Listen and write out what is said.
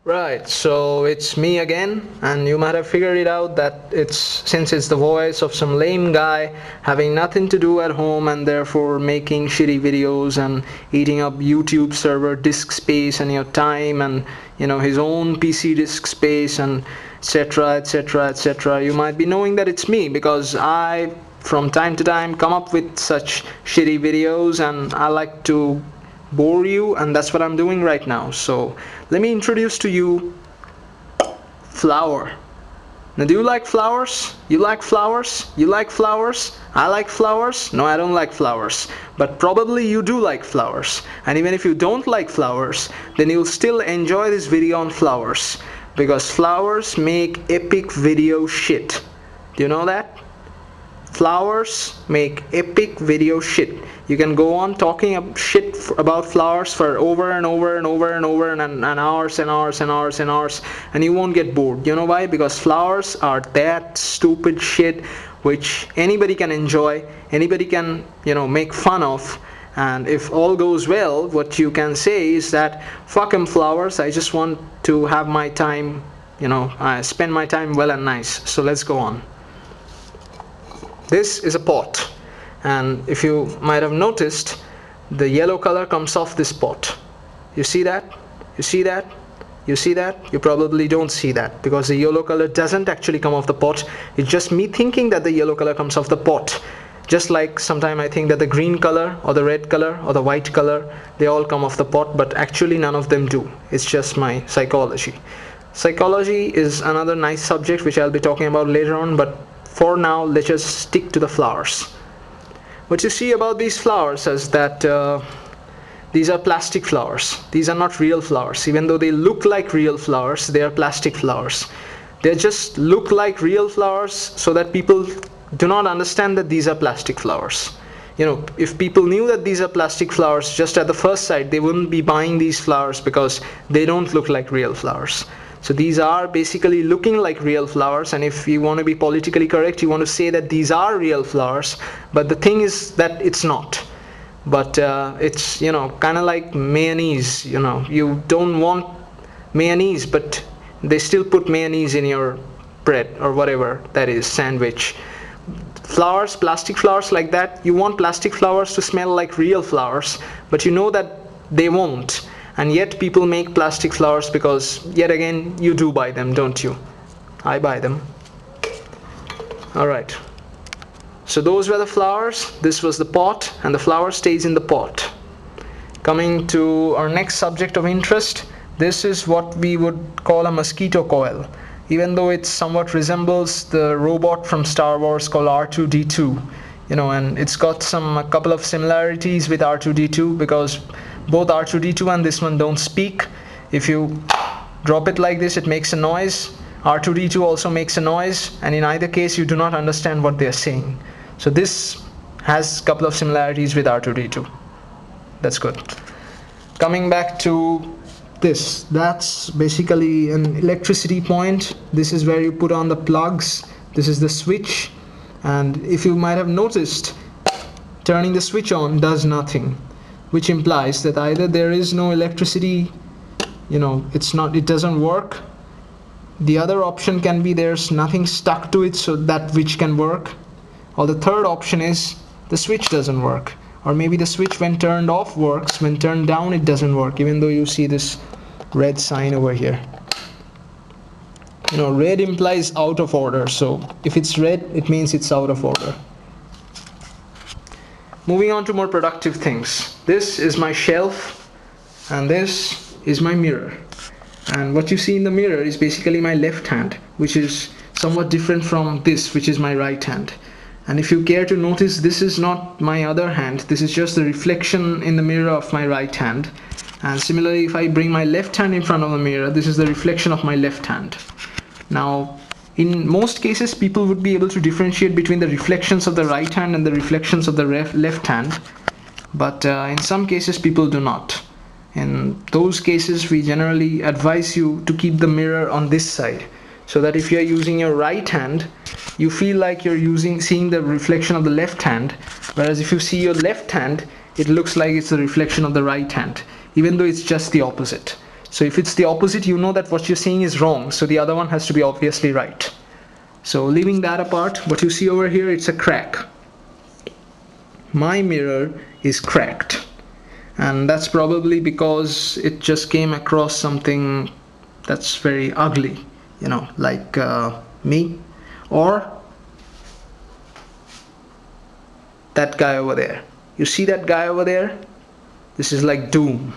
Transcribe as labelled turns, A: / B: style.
A: Right, so it's me again, and you might have figured it out that since it's the voice of some lame guy having nothing to do at home and therefore making shitty videos and eating up YouTube server disk space and your time and his own PC disk space and etc, etc, etc. You might be knowing that it's me because I from time to time come up with such shitty videos and I like to bore you, and that's what I'm doing right now. So let me introduce to you flower. Now, do you like flowers? You like flowers? You like flowers? I like flowers? No, I don't like flowers, but probably you do like flowers. And even if you don't like flowers, then you'll still enjoy this video on flowers, because flowers make epic video shit. Do you know that? Flowers make epic video shit. You can go on talking shit about flowers for over and over and over and over and hours and hours and hours and hours, and you won't get bored. You know why? Because flowers are that stupid shit which anybody can enjoy, anybody can make fun of, and if all goes well, what you can say is that fuck 'em flowers, I just want to have my time, I spend my time well and nice. So let's go on. This is a pot, and if you might have noticed, the yellow color comes off this pot. You see that? You see that? You see that? You probably don't see that because the yellow color doesn't actually come off the pot. It's just me thinking that the yellow color comes off the pot. Just like sometimes I think that the green color or the red color or the white color, they all come off the pot, but actually none of them do. It's just my psychology. Psychology is another nice subject which I'll be talking about later on, but for now let's just stick to the flowers. What you see about these flowers is that these are plastic flowers. These are not real flowers. Even though they look like real flowers, they are plastic flowers. They just look like real flowers so that people do not understand that these are plastic flowers. If people knew that these are plastic flowers just at the first sight, they wouldn't be buying these flowers because they don't look like real flowers. So these are basically looking like real flowers, and if you want to be politically correct, you want to say that these are real flowers, but the thing is that it's not. But it's kind of like mayonnaise. You don't want mayonnaise, but they still put mayonnaise in your bread or whatever that is, sandwich. Flowers, plastic flowers like that, you want plastic flowers to smell like real flowers, but you know that they won't. And yet people make plastic flowers because, yet again, you do buy them, don't you? I buy them. Alright. So those were the flowers, this was the pot, and the flower stays in the pot. Coming to our next subject of interest, this is what we would call a mosquito coil. Even though it somewhat resembles the robot from Star Wars called R2-D2. And it's got a couple of similarities with R2-D2 because both R2-D2 and this one don't speak. If you drop it like this, it makes a noise. R2-D2 also makes a noise, and in either case you do not understand what they are saying. So this has a couple of similarities with R2-D2. That's good. Coming back to this, that's basically an electricity point. This is where you put on the plugs. This is the switch, and if you might have noticed, turning the switch on does nothing, which implies that either there is no electricity, it doesn't work. The other option can be there's nothing stuck to it so that which can work, or the third option is the switch doesn't work, or maybe the switch when turned off works, when turned down it doesn't work, even though you see this red sign over here. Red implies out of order, so if it's red it means it's out of order. Moving on to more productive things. This is my shelf and this is my mirror. And what you see in the mirror is basically my left hand, which is somewhat different from this, which is my right hand. And if you care to notice, this is not my other hand. This is just the reflection in the mirror of my right hand. And similarly, if I bring my left hand in front of the mirror, this is the reflection of my left hand. Now, in most cases, people would be able to differentiate between the reflections of the right hand and the reflections of the left hand, but in some cases people do not. In those cases, we generally advise you to keep the mirror on this side, so that if you are using your right hand, you feel like you're seeing the reflection of the left hand, whereas if you see your left hand, it looks like it's the reflection of the right hand, even though it's just the opposite. So if it's the opposite, you know that what you're seeing is wrong, so the other one has to be obviously right. So leaving that apart, what you see over here, it's a crack. My mirror is cracked, and that's probably because it just came across something that's very ugly, you know, like me, or that guy over there. You see that guy over there? This is like doom.